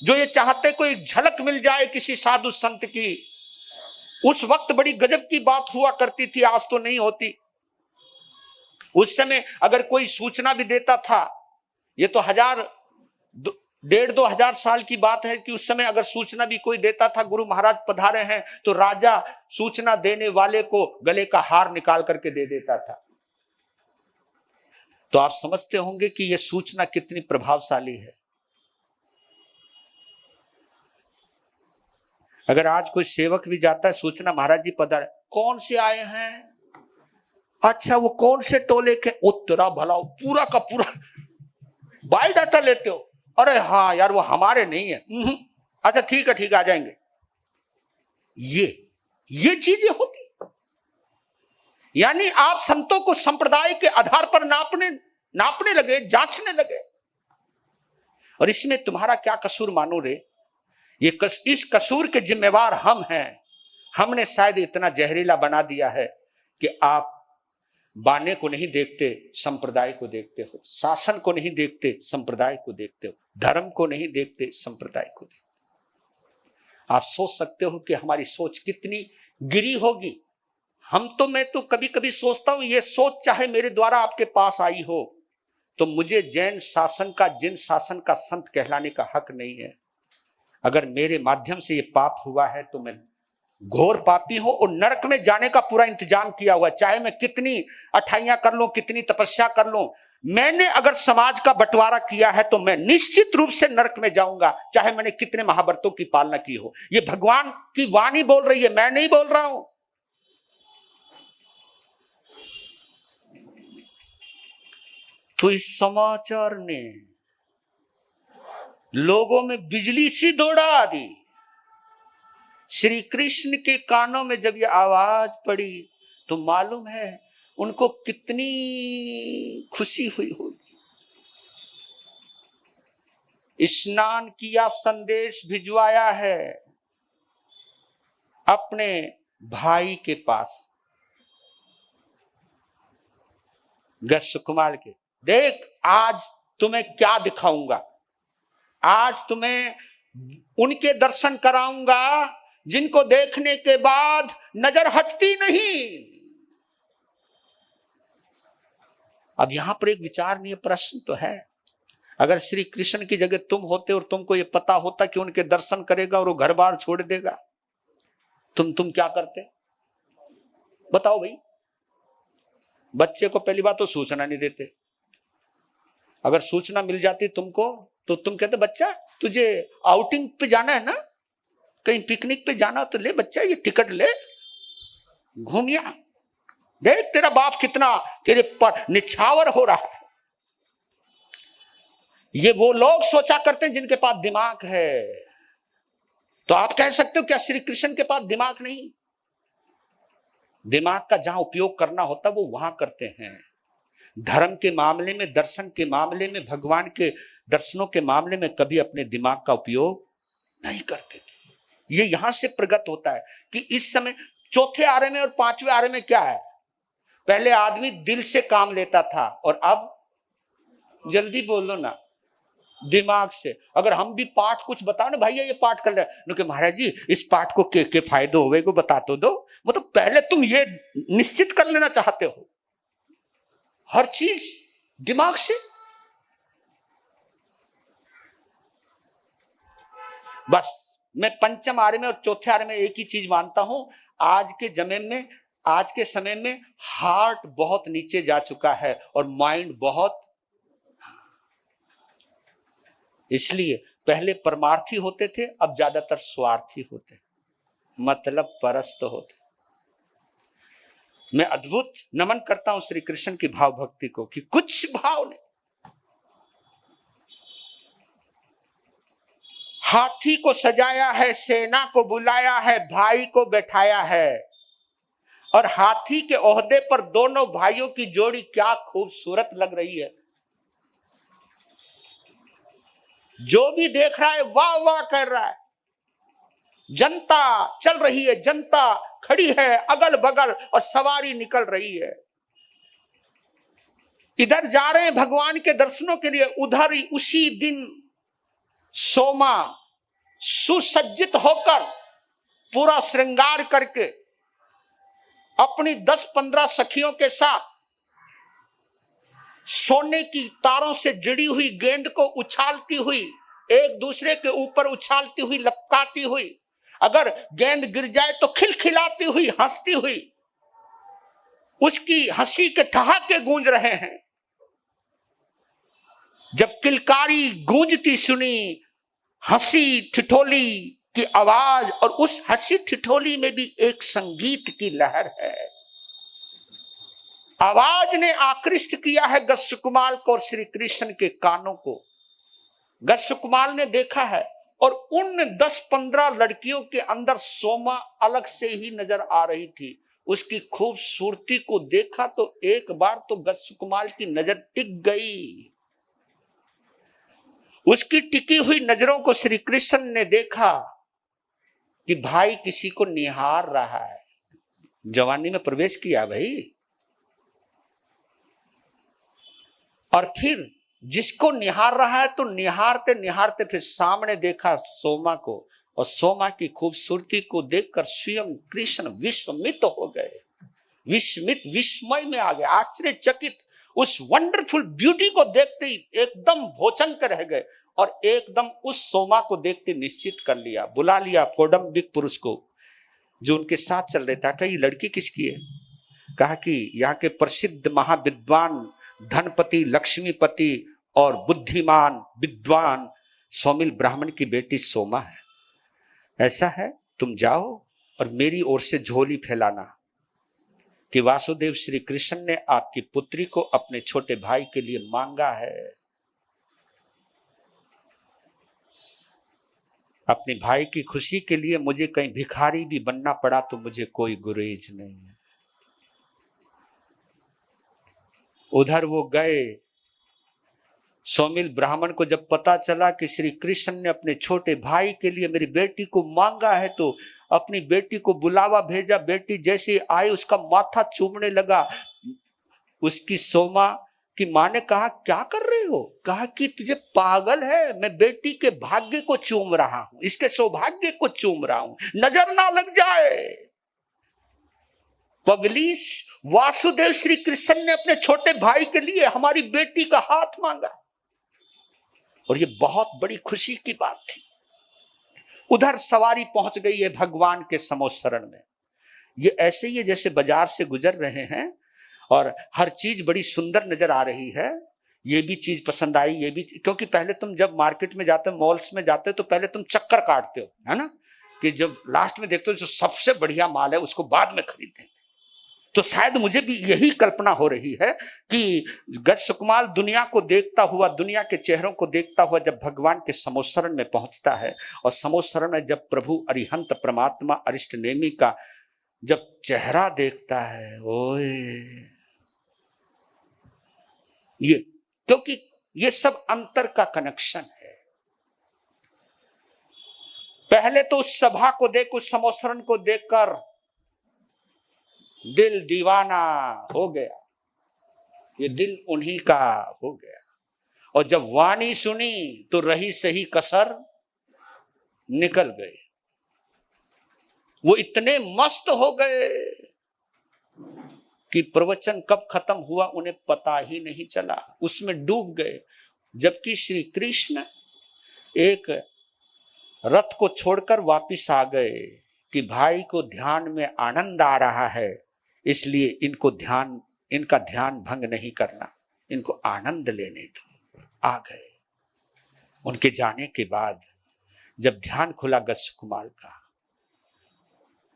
जो ये चाहते कोई झलक मिल जाए किसी साधु संत की। उस वक्त बड़ी गजब की बात हुआ करती थी, आज तो नहीं होती। उस समय अगर कोई सूचना भी देता था, ये तो 1,500-2,000 साल की बात है कि उस समय अगर सूचना भी कोई देता था, गुरु महाराज पधारे हैं, तो राजा सूचना देने वाले को गले का हार निकाल करके दे देता था। तो आप समझते होंगे कि यह सूचना कितनी प्रभावशाली है। अगर आज कोई सेवक भी जाता है, सूचना महाराज जी पधारे, कौन से आए हैं, अच्छा वो कौन से टोले के, उत्तरा भला पूरा का पूरा बायोडाटा लेते हो, अरे हाँ यार वो हमारे नहीं है, अच्छा ठीक है ठीक है आ जाएंगे। ये चीजें होती। यानी आप संतों को संप्रदाय के आधार पर नापने लगे, जांचने लगे। और इसमें तुम्हारा क्या कसूर मानो रे? इस कसूर के जिम्मेवार हम हैं। हमने शायद इतना जहरीला बना दिया है कि आप बाने को नहीं देखते, संप्रदाय को देखते हो, शासन को नहीं देखते, संप्रदाय को देखते हो, धर्म को नहीं देखते, संप्रदाय को देखते हो। आप सोच सकते हो कि हमारी सोच कितनी गिरी होगी। मैं तो कभी कभी सोचता हूं, ये सोच चाहे मेरे द्वारा आपके पास आई हो तो मुझे जैन शासन का, जिन शासन का संत कहलाने का हक नहीं है। अगर मेरे माध्यम से ये पाप हुआ है तो मैं घोर पापी हूं और नरक में जाने का पूरा इंतजाम किया हुआ है। चाहे मैं कितनी अठाइयां कर लूं, कितनी तपस्या कर लूं, मैंने अगर समाज का बंटवारा किया है तो मैं निश्चित रूप से नरक में जाऊंगा, चाहे मैंने कितने महाव्रतों की पालना की हो। ये भगवान की वाणी बोल रही है, मैं नहीं बोल रहा हूं। तो इस समाचार ने लोगों में बिजली सी दौड़ा दी। श्री कृष्ण के कानों में जब यह आवाज पड़ी तो मालूम है उनको कितनी खुशी हुई होगी। स्नान किया, संदेश भिजवाया है अपने भाई के पास, सुकुमार के, देख आज तुम्हें क्या दिखाऊंगा, आज तुम्हें उनके दर्शन कराऊंगा जिनको देखने के बाद नजर हटती नहीं। अब यहां पर एक विचारणीय प्रश्न तो है, अगर श्री कृष्ण की जगह तुम होते और तुमको यह पता होता कि उनके दर्शन करेगा और वो घर बार छोड़ देगा, तुम क्या करते? बताओ भाई। बच्चे को पहली बात तो सूचना नहीं देते, अगर सूचना मिल जाती तुमको तो तुम कहते बच्चा तुझे आउटिंग पे जाना है ना, कहीं पिकनिक पे जाना तो ले बच्चा, ये टिकट ले, घूमिया, देख तेरा बाप कितना तेरे पर निछावर हो रहा है। ये वो लोग सोचा करते हैं जिनके पास दिमाग है। तो आप कह सकते हो क्या श्री कृष्ण के पास दिमाग नहीं? दिमाग का जहां उपयोग करना होता वो वहां करते हैं। धर्म के मामले में, दर्शन के मामले में, भगवान के दर्शनों के मामले में कभी अपने दिमाग का उपयोग नहीं करते। ये यहां से प्रगट होता है कि इस समय चौथे आरे में और पांचवें आरे में क्या है? पहले आदमी दिल से काम लेता था और अब जल्दी बोलो ना, दिमाग से। अगर हम भी पाठ कुछ बताओ ना, भैया ये पाठ कर ले, कि महाराज जी इस पाठ को के फायदे होवे को बता तो दो। मतलब पहले तुम ये निश्चित कर लेना चाहते हो हर चीज दिमाग से। बस मैं पंचम आरे में और चौथे आरे में एक ही चीज मानता हूं, आज के समय में हार्ट बहुत नीचे जा चुका है और माइंड बहुत। इसलिए पहले परमार्थी होते थे, अब ज्यादातर स्वार्थी होते, मतलब परस्त होते। मैं अद्भुत नमन करता हूं श्री कृष्ण की भाव भक्ति को कि कुछ भाव नहीं। हाथी को सजाया है, सेना को बुलाया है, भाई को बैठाया है, और हाथी के ओहदे पर दोनों भाइयों की जोड़ी क्या खूबसूरत लग रही है। जो भी देख रहा है वाह वाह कर रहा है। जनता चल रही है, जनता खड़ी है अगल बगल और सवारी निकल रही है। इधर जा रहे हैं भगवान के दर्शनों के लिए, उधर ही उसी दिन सोमा सुसज्जित होकर पूरा श्रृंगार करके अपनी 10-15 सखियों के साथ सोने की तारों से जुड़ी हुई गेंद को उछालती हुई, एक दूसरे के ऊपर उछालती हुई, लपकाती हुई, अगर गेंद गिर जाए तो खिलखिलाती हुई, हंसती हुई, उसकी हंसी के ठहाके गूंज रहे हैं। जब किलकारी गूंजती सुनी, हंसी ठिठोली की आवाज, और उस हंसी ठिठोली में भी एक संगीत की लहर है। आवाज ने आकृष्ट किया है गस्सुकुमाल को और श्री कृष्ण के कानों को। गस्सुकुमाल ने देखा है, और उन 10-15 लड़कियों के अंदर सोमा अलग से ही नजर आ रही थी। उसकी खूबसूरती को देखा तो एक बार तो गस्सुकुमाल की नजर टिक गई। उसकी टिकी हुई नजरों को श्री कृष्ण ने देखा कि भाई किसी को निहार रहा है। जवानी में प्रवेश किया भाई। और फिर जिसको निहार रहा है तो निहारते निहारते फिर सामने देखा सोमा को, और सोमा की खूबसूरती को देखकर स्वयं कृष्ण विस्मित हो गए। विस्मित, विस्मय में आ गए, आश्चर्यचकित। उस वंडरफुल ब्यूटी को देखते ही एकदम भोचंक रह गए, और एकदम उस सोमा को देखते निश्चित कर लिया, बुला लिया कौटुंबिक पुरुष को जो उनके साथ चल रहे था। कहा ये लड़की किसकी है? कहा कि यहाँ के प्रसिद्ध महाविद्वान, धनपति, लक्ष्मीपति और बुद्धिमान विद्वान सौमिल ब्राह्मण की बेटी सोमा है। ऐसा है, तुम जाओ और मेरी ओर से झोली फैलाना कि वासुदेव श्री कृष्ण ने आपकी पुत्री को अपने छोटे भाई के लिए मांगा है। अपने भाई की खुशी के लिए मुझे कहीं भिखारी भी बनना पड़ा तो मुझे कोई गुरेज नहीं है। उधर वो गए। सौमिल ब्राह्मण को जब पता चला कि श्री कृष्ण ने अपने छोटे भाई के लिए मेरी बेटी को मांगा है, तो अपनी बेटी को बुलावा भेजा। बेटी जैसे आई उसका माथा चूमने लगा। उसकी सोमा की मां ने कहा क्या कर रहे हो? कहा कि तुझे पागल है, मैं बेटी के भाग्य को चूम रहा हूं, इसके सौभाग्य को चूम रहा हूं, नजर ना लग जाए। पगलीश, वासुदेव श्री कृष्ण ने अपने छोटे भाई के लिए हमारी बेटी का हाथ मांगा, और ये बहुत बड़ी खुशी की बात थी। उधर सवारी पहुंच गई है भगवान के समोत्सरण में। ये ऐसे ही है जैसे बाजार से गुजर रहे हैं और हर चीज बड़ी सुंदर नजर आ रही है। ये भी चीज पसंद आई, ये भी, क्योंकि पहले तुम जब मार्केट में जाते हो, मॉल्स में जाते हो, तो पहले तुम चक्कर काटते हो, है ना, कि जब लास्ट में देखते हो जो सबसे बढ़िया माल है उसको बाद में खरीदते हैं। तो शायद मुझे भी यही कल्पना हो रही है कि गस्सुकुमाल दुनिया को देखता हुआ, दुनिया के चेहरों को देखता हुआ जब भगवान के समोत्सरण में पहुंचता है, और समोत्सरण में जब प्रभु अरिहंत परमात्मा अरिष्ट नेमि का जब चेहरा देखता है, ओए, ये क्योंकि ये सब अंतर का कनेक्शन है। पहले तो उस सभा को देख, उस समोत्सरण को देखकर दिल दीवाना हो गया, ये दिल उन्हीं का हो गया। और जब वाणी सुनी तो रही सही कसर निकल गए। वो इतने मस्त हो गए कि प्रवचन कब खत्म हुआ उन्हें पता ही नहीं चला, उसमें डूब गए। जबकि श्री कृष्ण एक रथ को छोड़कर वापिस आ गए कि भाई को ध्यान में आनंद आ रहा है, इसलिए इनका ध्यान भंग नहीं करना, इनको आनंद लेने दो। आ गए। उनके जाने के बाद जब ध्यान खुला गस्स कुमार का,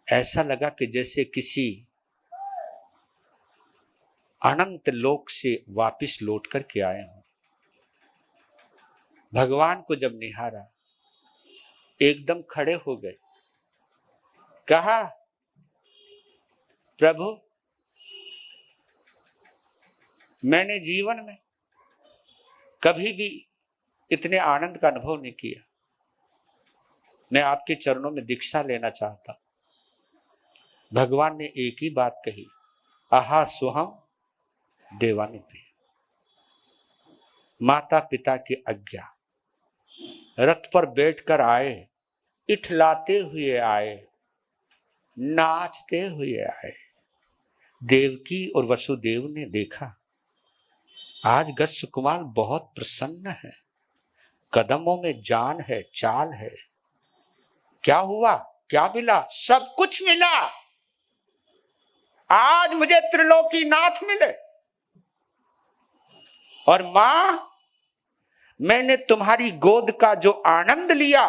ऐसा लगा कि जैसे किसी अनंत लोक से वापिस लौट कर के आए हों। भगवान को जब निहारा, एकदम खड़े हो गए, कहा, प्रभु मैंने जीवन में कभी भी इतने आनंद का अनुभव नहीं किया, मैं आपके चरणों में दीक्षा लेना चाहता। भगवान ने एक ही बात कही, आहा सुहम देवानी प्रिय। माता पिता की आज्ञा, रथ पर बैठकर आए, इठलाते हुए आए, नाचते हुए आए। देवकी और वसुदेव ने देखा आज गस्स कुमार बहुत प्रसन्न है, कदमों में जान है, चाल है। क्या हुआ, क्या मिला? सब कुछ मिला। आज मुझे त्रिलोकी नाथ मिले। और मां, मैंने तुम्हारी गोद का जो आनंद लिया,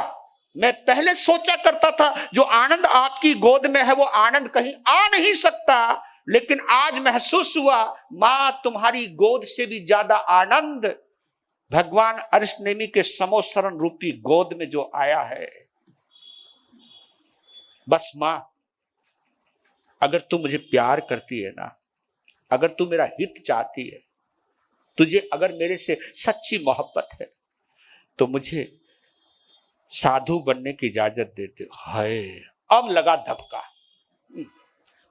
मैं पहले सोचा करता था जो आनंद आपकी गोद में है वो आनंद कहीं आ नहीं सकता, लेकिन आज महसूस हुआ मां तुम्हारी गोद से भी ज्यादा आनंद भगवान अर्शनेमी के समोसरण रूपी गोद में जो आया है। बस मां, अगर तू मुझे प्यार करती है ना, अगर तू मेरा हित चाहती है, तुझे अगर मेरे से सच्ची मोहब्बत है, तो मुझे साधु बनने की इजाजत देते। हाय, अब लगा धक्का।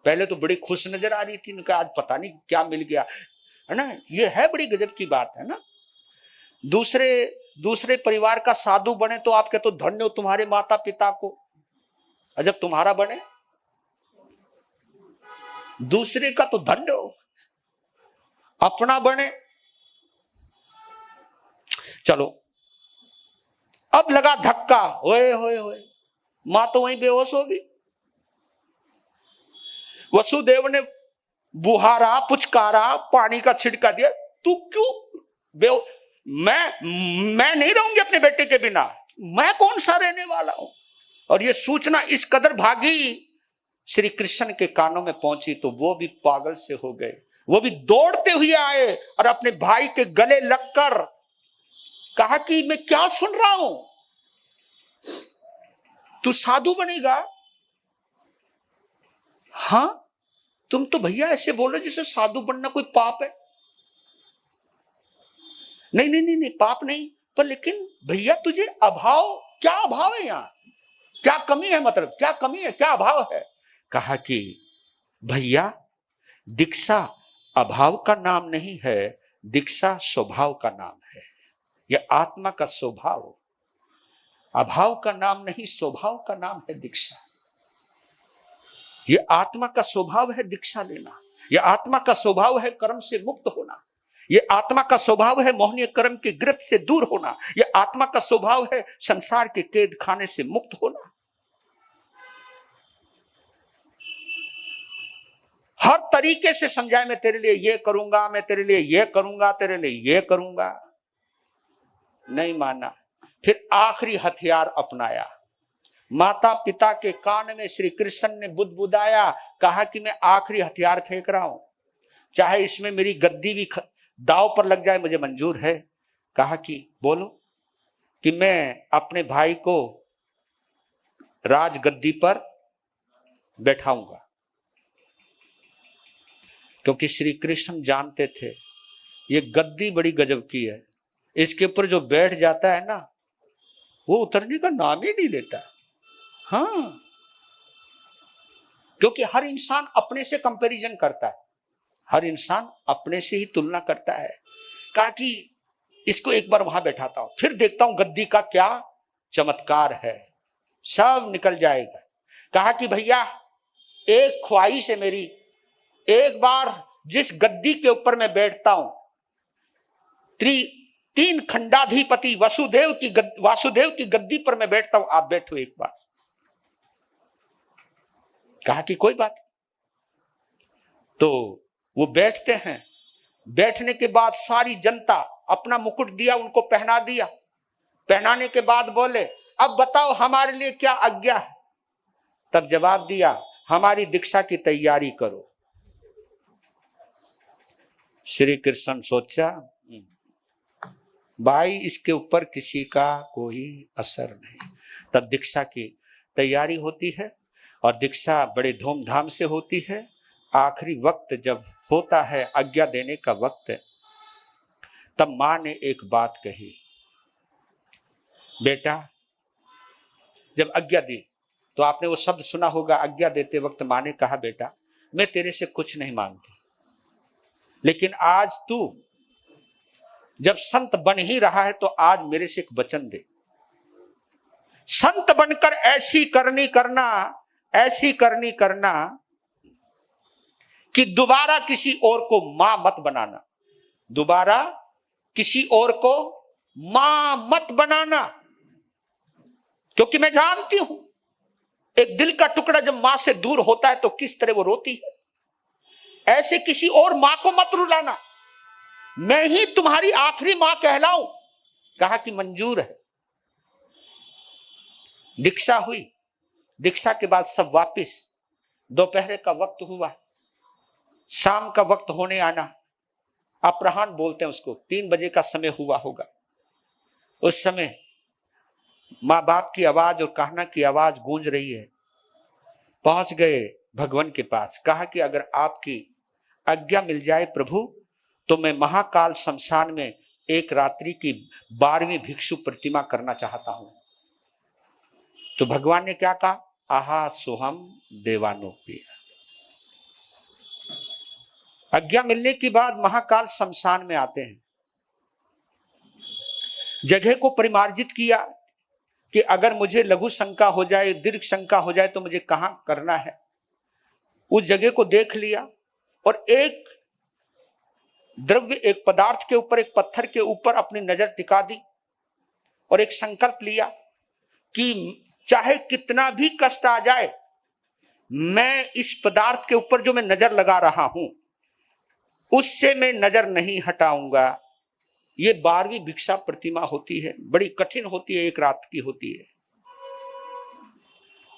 पहले तो बड़ी खुश नजर आ रही थी, उनका आज पता नहीं क्या मिल गया, है ना। ये है बड़ी गजब की बात, है ना। दूसरे परिवार का साधु बने तो आप कहते हो धन्य हो तुम्हारे माता पिता को, और जब तुम्हारा बने दूसरे का तो धन्य हो, अपना बने। चलो, अब लगा धक्का, होए होए होए, मां तो वहीं बेहोश होगी। वसुदेव ने बुहारा, पुचकारा, पानी का छिड़का दिया। तू क्यों मैं नहीं रहूंगी अपने बेटे के बिना, मैं कौन सा रहने वाला हूं। और ये सूचना इस कदर भागी श्री कृष्ण के कानों में पहुंची तो वो भी पागल से हो गए। वो भी दौड़ते हुए आए और अपने भाई के गले लगकर कहा कि मैं क्या सुन रहा हूं, तू साधु बनेगा? हां, तुम तो भैया ऐसे बोलो जैसे साधु बनना कोई पाप है। नहीं नहीं नहीं, नहीं पाप नहीं, पर लेकिन भैया तुझे अभाव, क्या अभाव है यहाँ, क्या कमी है, मतलब क्या कमी है, क्या अभाव है? कहा कि भैया दीक्षा अभाव का नाम नहीं है, दीक्षा स्वभाव का नाम है। यह आत्मा का स्वभाव, अभाव का नाम नहीं, स्वभाव का नाम है दीक्षा। यह आत्मा का स्वभाव है दीक्षा लेना। यह आत्मा का स्वभाव है कर्म से मुक्त होना। यह आत्मा का स्वभाव है मोहनीय कर्म की गिरफ्त से दूर होना। यह आत्मा का स्वभाव है संसार के कैद खाने से मुक्त होना। हर तरीके से समझाए, मैं तेरे लिए ये करूंगा, मैं तेरे लिए ये करूंगा, तेरे लिए ये करूंगा, नहीं माना। फिर आखिरी हथियार अपनाया। माता पिता के कान में श्री कृष्ण ने बुदबुदाया, कहा कि मैं आखिरी हथियार फेंक रहा हूं, चाहे इसमें मेरी गद्दी भी दांव पर लग जाए, मुझे मंजूर है। कहा कि बोलो कि मैं अपने भाई को राजगद्दी पर बैठाऊंगा, क्योंकि श्री कृष्ण जानते थे ये गद्दी बड़ी गजब की है, इसके ऊपर जो बैठ जाता है ना वो उतरने का नाम ही नहीं लेता। हाँ, क्योंकि हर इंसान अपने से कंपैरिजन करता है, हर इंसान अपने से ही तुलना करता है। कहा कि इसको एक बार वहां बैठाता हूं, फिर देखता हूं गद्दी का क्या चमत्कार है, सब निकल जाएगा। कहा कि भैया एक ख्वाहिश है मेरी, एक बार जिस गद्दी के ऊपर मैं बैठता हूं, तीन खंडाधिपति वासुदेव की गद्दी पर मैं बैठता हूं, आप बैठो एक बार। कहा कि कोई बात। तो वो बैठते हैं। बैठने के बाद सारी जनता अपना मुकुट दिया, उनको पहना दिया। पहनाने के बाद बोले, अब बताओ हमारे लिए क्या आज्ञा है। तब जवाब दिया, हमारी दीक्षा की तैयारी करो। श्री कृष्ण सोचा, भाई इसके ऊपर किसी का कोई असर नहीं। तब दीक्षा की तैयारी होती है और दीक्षा बड़े धूमधाम से होती है। आखिरी वक्त जब होता है आज्ञा देने का वक्त, तब मां ने एक बात कही, बेटा जब आज्ञा दी तो आपने वो शब्द सुना होगा, आज्ञा देते वक्त मां ने कहा, बेटा मैं तेरे से कुछ नहीं मांगती, लेकिन आज तू जब संत बन ही रहा है तो आज मेरे से एक वचन दे। संत बनकर ऐसी करनी करना कि दोबारा किसी और को मां मत बनाना, दोबारा किसी और को मां मत बनाना। क्योंकि मैं जानती हूं एक दिल का टुकड़ा जब मां से दूर होता है तो किस तरह वो रोती है। ऐसे किसी और मां को मत रुलाना, मैं ही तुम्हारी आखिरी मां कहलाऊं। कहा कि मंजूर है। दीक्षा हुई। दीक्षा के बाद सब वापिस। दोपहर का वक्त हुआ, शाम का वक्त होने आना, अपराह्न बोलते हैं उसको, 3 बजे का समय हुआ होगा। उस समय माँ बाप की आवाज और कहना की आवाज गूंज रही है। पहुंच गए भगवान के पास। कहा कि अगर आपकी आज्ञा मिल जाए प्रभु, तो मैं महाकाल शमशान में एक रात्रि की 12वीं भिक्षु प्रतिमा करना चाहता हूं। तो भगवान ने क्या कहा, आहा सोहम देवानोपि। आज्ञा मिलने के बाद महाकाल शमशान में आते हैं। जगह को परिमार्जित किया कि अगर मुझे लघु शंका हो जाए, दीर्घ शंका हो जाए तो मुझे कहां करना है। उस जगह को देख लिया और एक द्रव्य, एक पदार्थ के ऊपर, एक पत्थर के ऊपर अपनी नजर टिका दी और एक संकल्प लिया कि चाहे कितना भी कष्ट आ जाए, मैं इस पदार्थ के ऊपर जो मैं नजर लगा रहा हूं उससे मैं नजर नहीं हटाऊंगा। ये 12वीं भिक्षा प्रतिमा होती है, बड़ी कठिन होती है, एक रात की होती है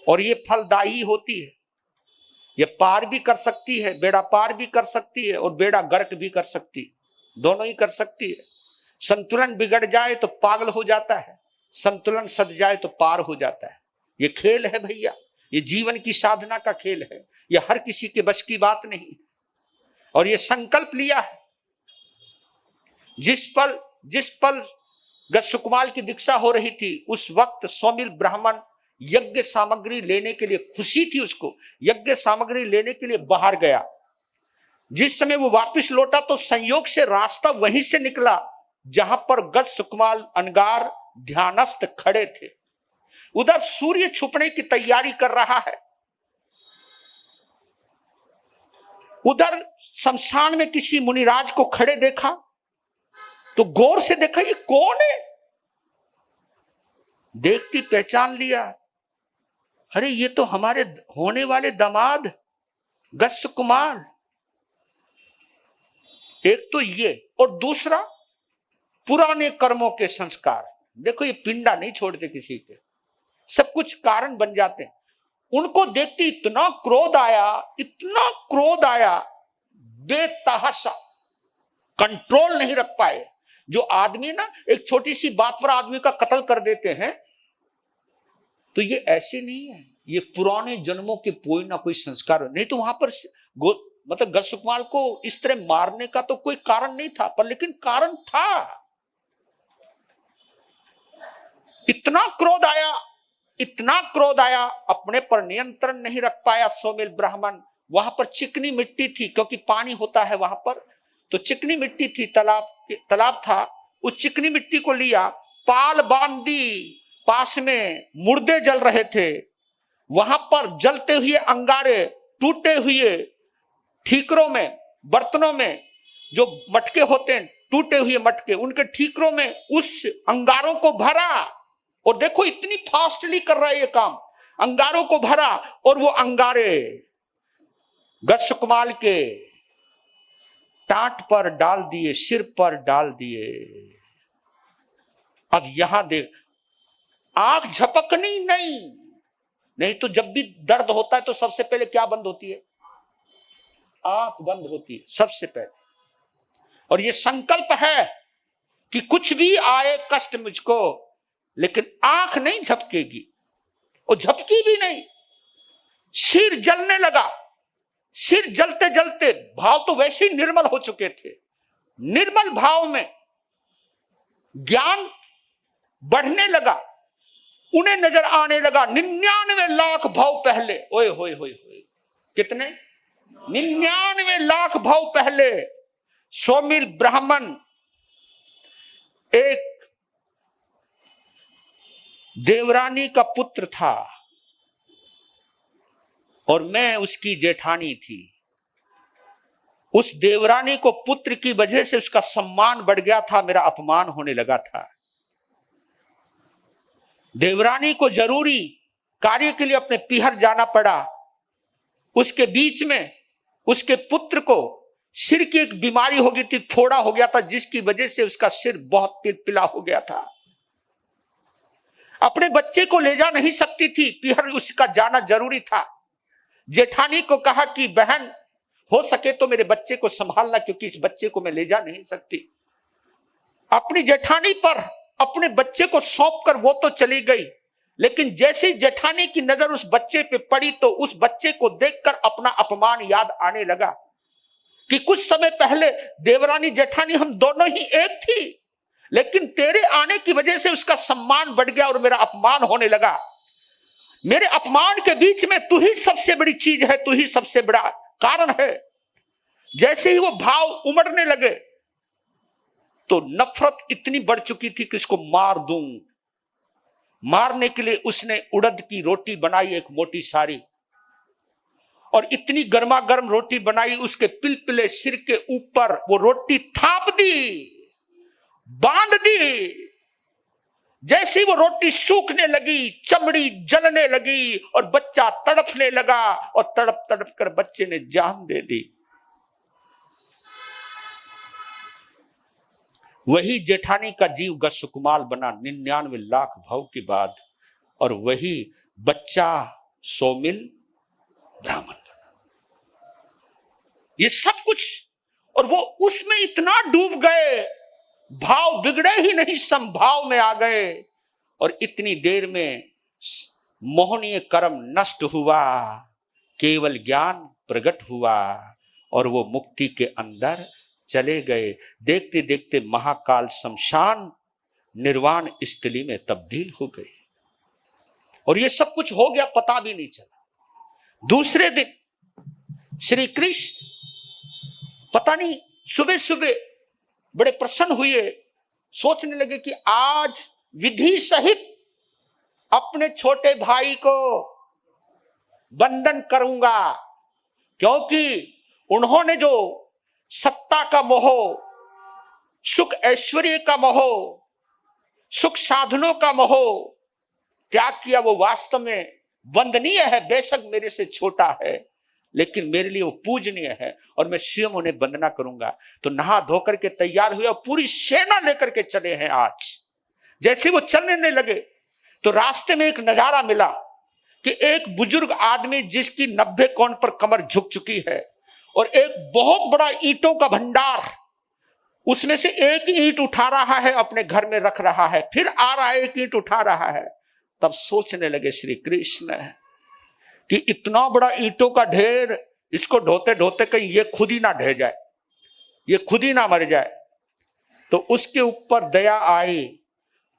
और ये फलदायी होती है। ये पार भी कर सकती है, बेड़ा पार भी कर सकती है और बेड़ा गर्क भी कर सकती है, दोनों ही कर सकती है। संतुलन बिगड़ जाए तो पागल हो जाता है, संतुलन सज जाए तो पार हो जाता है। ये खेल है भैया, ये जीवन की साधना का खेल है, ये हर किसी के बस की बात नहीं। और ये संकल्प लिया है। जिस पल सुकुमार की दीक्षा हो रही थी, उस वक्त सौमिल ब्राह्मण यज्ञ सामग्री लेने के लिए, खुशी थी उसको, यज्ञ सामग्री लेने के लिए बाहर गया। जिस समय वो वापस लौटा तो संयोग से रास्ता वहीं से निकला जहां पर गज सुकुमार अनगार ध्यानस्थ खड़े थे। उधर सूर्य छुपने की तैयारी कर रहा है, उधर शमशान में किसी मुनिराज को खड़े देखा तो गौर से देखा, ये कौन है। देखती पहचान लिया, अरे ये तो हमारे होने वाले दामाद गज कुमार। एक तो ये, और दूसरा पुराने कर्मों के संस्कार। देखो ये पिंडा नहीं छोड़ते किसी के, सब कुछ कारण बन जाते हैं। उनको देखते इतना क्रोध आया, बेतहाशा, कंट्रोल नहीं रख पाए। जो आदमी ना एक छोटी सी बात पर आदमी का कत्ल कर देते हैं, तो ये ऐसे नहीं है, ये पुराने जन्मों के कोई ना कोई संस्कार। नहीं तो वहां पर मतलब गज सुकुमार को इस तरह मारने का तो कोई कारण नहीं था, पर लेकिन कारण था। इतना क्रोध आया, अपने पर नियंत्रण नहीं रख पाया सौमिल ब्राह्मण। वहां पर चिकनी मिट्टी थी, क्योंकि पानी होता है वहां पर, तो चिकनी मिट्टी थी, तालाब था। उस चिकनी मिट्टी को लिया, पाल बांध दी। पास में मुर्दे जल रहे थे, वहां पर जलते हुए अंगारे, टूटे हुए ठीकरों में, बर्तनों में जो मटके होते हैं, टूटे हुए मटके, उनके ठीकरों में उस अंगारों को भरा। और देखो इतनी फास्टली कर रहा है ये काम, अंगारों को भरा और वो अंगारे गज सुकुमार के टाट पर डाल दिए, सिर पर डाल दिए। अब यहां देख, आंख झपकनी नहीं, नहीं तो जब भी दर्द होता है तो सबसे पहले क्या बंद होती है? आंख बंद होती है सबसे पहले। और ये संकल्प है कि कुछ भी आए कष्ट मुझको, लेकिन आंख नहीं झपकेगी, और झपकी भी नहीं। सिर जलने लगा, सिर जलते जलते, भाव तो वैसे ही निर्मल हो चुके थे, निर्मल भाव में ज्ञान बढ़ने लगा, उन्हें नजर आने लगा 99 लाख भाव पहले। ओए होए होए होए, कितने? 99 लाख भाव पहले सौमिल ब्राह्मण एक देवरानी का पुत्र था, और मैं उसकी जेठानी थी। उस देवरानी को पुत्र की वजह से उसका सम्मान बढ़ गया था, मेरा अपमान होने लगा था। देवरानी को जरूरी कार्य के लिए अपने पीहर जाना पड़ा। उसके बीच में उसके पुत्र को सिर की एक बीमारी हो गई थी, फोड़ा हो गया था, जिसकी वजह से उसका सिर बहुत पिलपिला हो गया था। अपने बच्चे को ले जा नहीं सकती थी, पीहर उसका जाना जरूरी था। जेठानी को कहा कि बहन, हो सके तो मेरे बच्चे को संभालना, क्योंकि इस बच्चे को मैं ले जा नहीं सकती। अपनी जेठानी पर अपने बच्चे को सौंपकर वो तो चली गई, लेकिन जैसे ही जेठानी की नजर उस बच्चे पे पड़ी तो उस बच्चे को देखकर अपना अपमान याद आने लगा कि कुछ समय पहले देवरानी जेठानी हम दोनों ही एक थी, लेकिन तेरे आने की वजह से उसका सम्मान बढ़ गया और मेरा अपमान होने लगा। मेरे अपमान के बीच में तू ही सबसे बड़ी चीज है, तू ही सबसे बड़ा कारण है। जैसे ही वो भाव उमड़ने लगे तो नफरत इतनी बढ़ चुकी थी कि इसको मार दूं। मारने के लिए उसने उड़द की रोटी बनाई, एक मोटी सारी, और इतनी गर्मा गर्म रोटी बनाई, उसके पिलपिले सिर के ऊपर वो रोटी थाप दी, बांध दी। जैसी वो रोटी सूखने लगी, चमड़ी जलने लगी और बच्चा तड़पने लगा, और तड़प तड़प कर बच्चे ने जान दे दी। वही जेठानी का जीव गस्सुकुमाल बना 99 लाख भाव के बाद, और वही बच्चा सौमिल ब्राह्मण बना। ये सब कुछ, और वो उसमें इतना डूब गए, भाव बिगड़े ही नहीं, संभाव में आ गए, और इतनी देर में मोहनीय कर्म नष्ट हुआ, केवल ज्ञान प्रकट हुआ, और वो मुक्ति के अंदर चले गए। देखते देखते महाकाल शमशान निर्वाण स्थली में तब्दील हो गई, और ये सब कुछ हो गया, पता भी नहीं चला। दूसरे दिन श्री कृष्ण पता नहीं सुबह सुबह बड़े प्रसन्न हुए, सोचने लगे कि आज विधि सहित अपने छोटे भाई को वंदन करूंगा, क्योंकि उन्होंने जो सत्ता का मोह, सुख ऐश्वर्य का मोह, सुख साधनों का मोह त्याग किया, वो वास्तव में वंदनीय है। बेशक मेरे से छोटा है, लेकिन मेरे लिए वो पूजनीय है, और मैं स्वयं उन्हें वंदना करूंगा। तो नहा धोकर के तैयार हुए और पूरी सेना लेकर के चले हैं। आज जैसे वो चलने लगे तो रास्ते में एक नजारा मिला कि एक बुजुर्ग आदमी, जिसकी 90 कोण पर कमर झुक चुकी है, और एक बहुत बड़ा ईंटों का भंडार, उसमें से एक ईंट उठा रहा है, अपने घर में रख रहा है, फिर आ रहा है, एक ईंट उठा रहा है। तब सोचने लगे श्री कृष्ण कि इतना बड़ा ईंटों का ढेर, इसको ढोते ढोते कहीं ये खुद ही ना ढह जाए, ये खुद ही ना मर जाए। तो उसके ऊपर दया आई।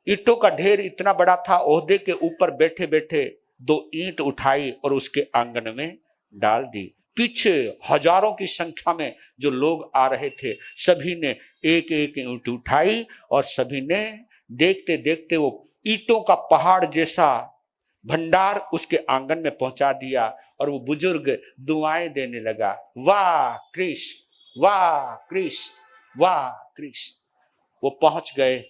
ईंटों का ढेर इतना बड़ा था, ओहदे के ऊपर बैठे बैठे 2 ईंट उठाई और उसके आंगन में डाल दी। पीछे हजारों की संख्या में जो लोग आ रहे थे, सभी ने एक एक ईंट उठाई, और सभी ने देखते देखते वो ईंटों का पहाड़ जैसा भंडार उसके आंगन में पहुंचा दिया, और वो बुजुर्ग दुआएं देने लगा, वाह कृष्ण, वाह कृष्ण, वाह कृष्ण। वो पहुंच गए,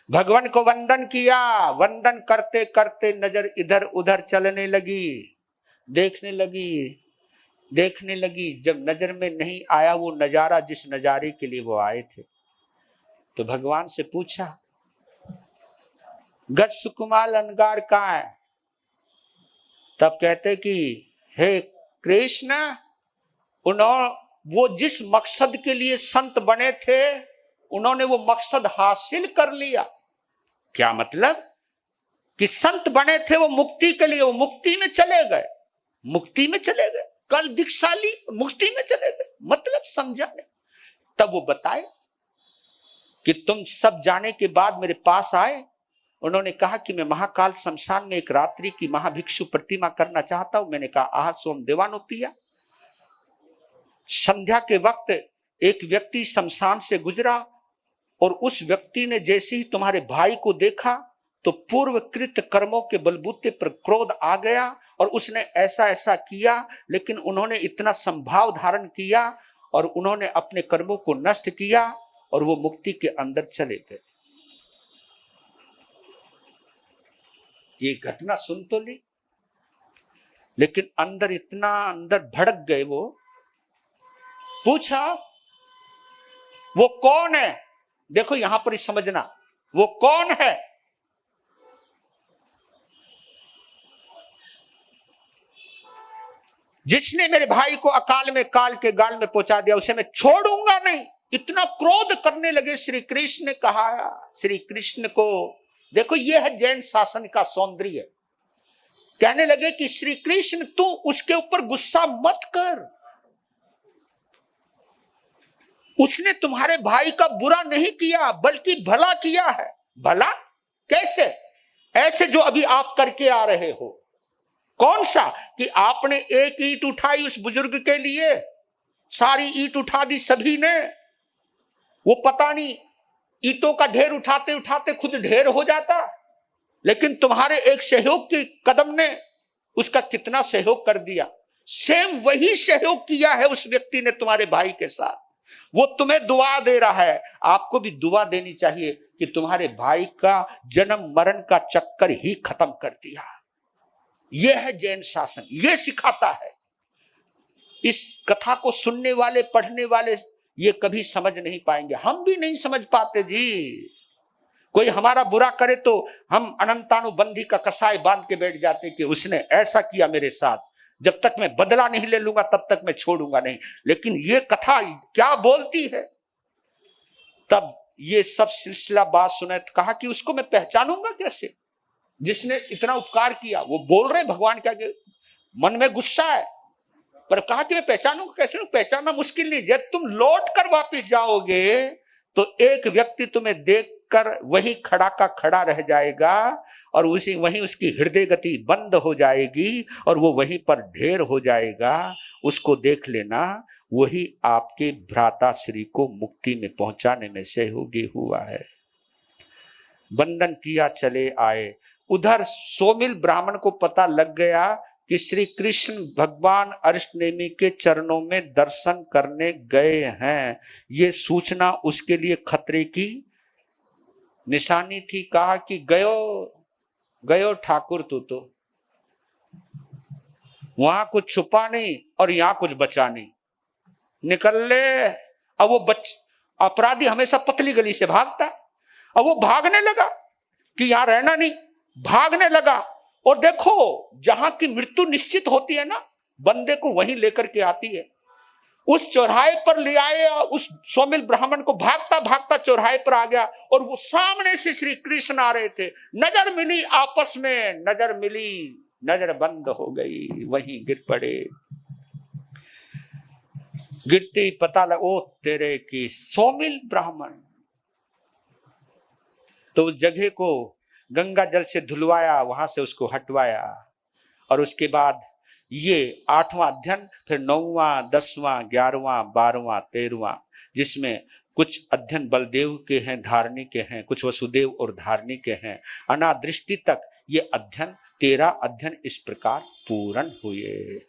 भगवान को वंदन किया। वंदन करते करते नजर इधर उधर चलने लगी, देखने लगी। जब नजर में नहीं आया वो नजारा, जिस नजारे के लिए वो आए थे, तो भगवान से पूछा गज सुकुमाल अनगार कहाँ है? तब कहते कि हे कृष्ण, वो जिस मकसद के लिए संत बने थे उन्होंने वो मकसद हासिल कर लिया। क्या मतलब? कि संत बने थे वो मुक्ति के लिए, वो मुक्ति में चले गए, मुक्ति में चले गए। कल दीक्षाली मुक्ति में चले गए, मतलब समझा नहीं। तब वो बताए कि तुम सब जाने के बाद मेरे पास आए, उन्होंने कहा कि मैं महाकाल शमशान में एक रात्रि की महाभिक्षु प्रतिमा करना चाहता हूं। मैंने कहा आह सोम देवानो पिया। संध्या के वक्त एक व्यक्ति शमशान से गुजरा और उस व्यक्ति ने जैसे ही तुम्हारे भाई को देखा तो पूर्वकृत कर्मों के बलबूते पर क्रोध आ गया और उसने ऐसा ऐसा किया, लेकिन उन्होंने इतना संभाव धारण किया और उन्होंने अपने कर्मों को नष्ट किया और वो मुक्ति के अंदर चले गए। ये घटना सुन तो ली, लेकिन अंदर इतना अंदर भड़क गए। वो पूछा वो कौन है? देखो यहां पर ही समझना, वो कौन है? जिसने मेरे भाई को अकाल में काल के गाल में पहुंचा दिया उसे मैं छोड़ूंगा नहीं। इतना क्रोध करने लगे। श्री कृष्ण ने कहा, श्री कृष्ण को देखो, यह है जैन शासन का सौंदर्य। कहने लगे कि श्री कृष्ण तू उसके ऊपर गुस्सा मत कर, उसने तुम्हारे भाई का बुरा नहीं किया बल्कि भला किया है। भला कैसे? ऐसे जो अभी आप करके आ रहे हो। कौन सा? कि आपने एक ईंट उठाई उस बुजुर्ग के लिए, सारी ईंट उठा दी सभी ने, वो पता नहीं ईंटों का ढेर उठाते उठाते खुद ढेर हो जाता, लेकिन तुम्हारे एक सहयोग के कदम ने उसका कितना सहयोग कर दिया। सेम वही सहयोग किया है उस व्यक्ति ने तुम्हारे भाई के साथ। वो तुम्हें दुआ दे रहा है, आपको भी दुआ देनी चाहिए कि तुम्हारे भाई का जन्म मरण का चक्कर ही खत्म कर दिया। यह है जैन शासन, यह सिखाता है। इस कथा को सुनने वाले पढ़ने वाले ये कभी समझ नहीं पाएंगे, हम भी नहीं समझ पाते जी। कोई हमारा बुरा करे तो हम अनंतानुबंधी का कसाय बांध के बैठ जाते कि उसने ऐसा किया मेरे साथ, जब तक मैं बदला नहीं ले लूंगा तब तक मैं छोड़ूंगा नहीं। लेकिन ये कथा क्या बोलती है? तब ये सब सिलसिला बात सुने तो कहा कि उसको मैं पहचानूंगा कैसे, जिसने इतना उपकार किया। वो बोल रहे भगवान क्या कि मन में गुस्सा है, पर कहा कि मैं पहचानूंगा कैसे? पहचानना मुश्किल नहीं। जब तुम लौट कर वापिस जाओगे तो एक व्यक्ति तुम्हें देखकर वही खड़ा का खड़ा रह जाएगा और उसी वहीं उसकी हृदय गति बंद हो जाएगी और वो वहीं पर ढेर हो जाएगा। उसको देख लेना, वही आपके भ्राता श्री को मुक्ति में पहुंचाने में सहयोगी हुआ है। बंधन किया चले आए। उधर सोमिल ब्राह्मण को पता लग गया कि श्री कृष्ण भगवान अरिष्टनेमी के चरणों में दर्शन करने गए हैं। ये सूचना उसके लिए खतरे की निशानी थी। कहा कि गयो गयो ठाकुर तू तो, वहां कुछ छुपा नहीं और यहां कुछ बचा नहीं, निकल ले। अब वो अपराधी हमेशा पतली गली से भागता, अब वो भागने लगा कि यहां रहना नहीं, भागने लगा। और देखो जहां की मृत्यु निश्चित होती है ना, बंदे को वहीं लेकर के आती है। उस चौराहे पर ले आए, उस सोमिल ब्राह्मण को भागता भागता चौराहे पर आ गया और वो सामने से श्री कृष्ण आ रहे थे। नजर मिली, आपस में नजर मिली, नजर बंद हो गई, वहीं गिर पड़े। गिरते पता लगा ओ तेरे की सोमिल ब्राह्मण। तो उस जगह को गंगा जल से धुलवाया, वहां से उसको हटवाया और उसके बाद ये 8वां अध्ययन, फिर 9वां 10वां 11वां 12वां 13वां, जिसमें कुछ अध्ययन बलदेव के हैं, धारणी के हैं, कुछ वसुदेव और धारणी के हैं। अनादृष्टि तक ये अध्ययन 13 अध्ययन इस प्रकार पूर्ण हुए।